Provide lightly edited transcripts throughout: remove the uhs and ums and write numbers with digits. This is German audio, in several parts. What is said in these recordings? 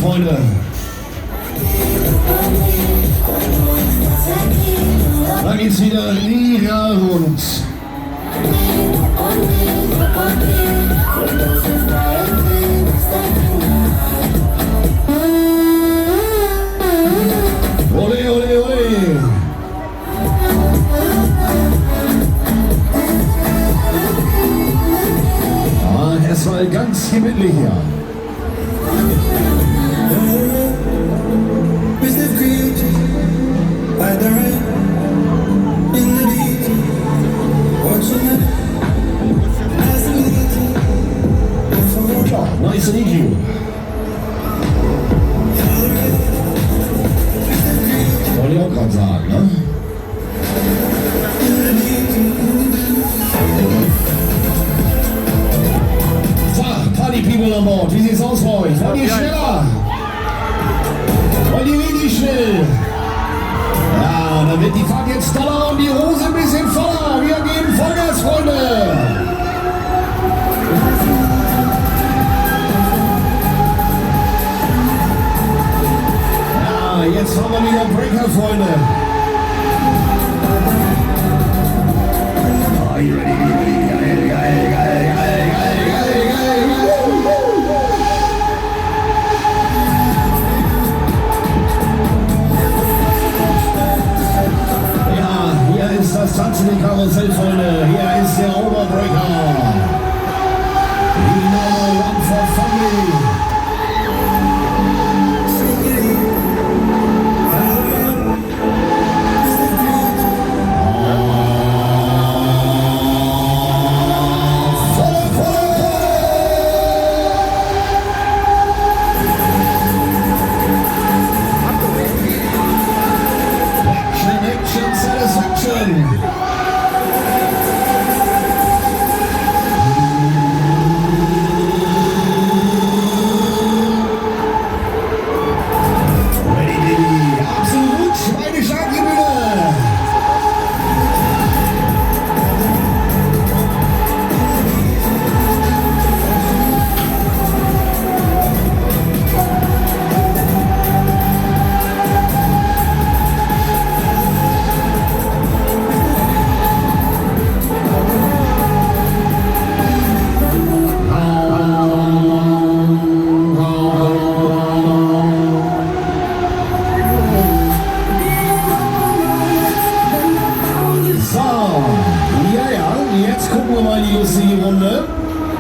Freunde. Da geht's wieder mega rund. Ole, ole, ole. Ah, erstmal ganz gemütlich hier. Ja, nice to meet you. Wollte ich auch gerade sagen, ne? So, Party People an Bord, wie sieht's aus bei euch? Wollt ihr schneller? Wollt ihr richtig schnell? Ja, dann wird die Fahrt jetzt doller und die Hose ein bisschen voller. Wir geben Vollgas, Freunde. Ja, jetzt haben wir wieder Breaker, Freunde. Are you ready? Geil, geil, geil, geil, geil, geil, geil. Hier ist das tanzende Karussell, Freunde. Hier ist der Oberbreaker. Die Nummer One for Family.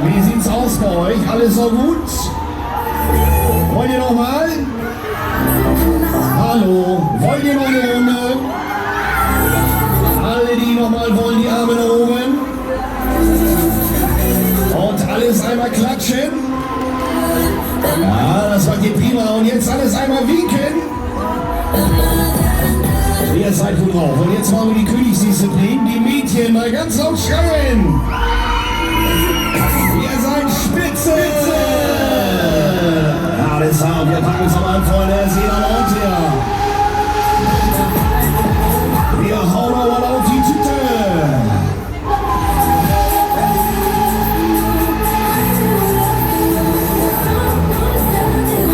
Wie sieht's aus bei euch? Alles so gut? Wollt ihr noch mal? Hallo, wollt ihr noch eine Runde? Alle, die noch mal wollen, die Arme nach oben. Und alles einmal klatschen. Ja, das war hier prima. Und jetzt alles einmal winken. Ihr seid gut drauf. Und jetzt machen wir die Königsdisziplin. Die Mädchen mal ganz laut schreien. Ihr seid spitze! Ja, deshalb, wir packen es am Anfang, der ist jeder laut hier. Wir hauen aber auf die Tüte.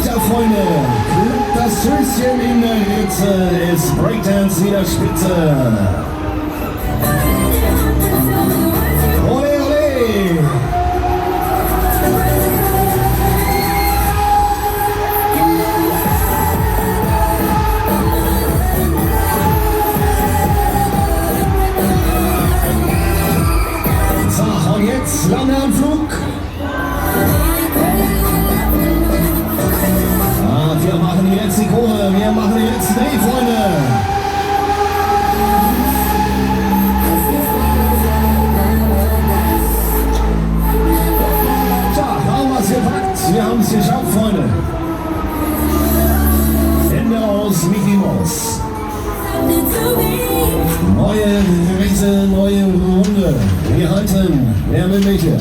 Ja, Freunde, klappt das Höschen in der Hitze, ist Breakdance wieder spitze. Landeanflug. Wir machen jetzt die Kurve, wir machen jetzt Dreh, Freunde. Tja, haben wir es gepackt, wir haben es geschafft, Freunde. Ende aus, Mickey Mouse. Neue Rechte, neue Runde. Wir halten, wer will welche?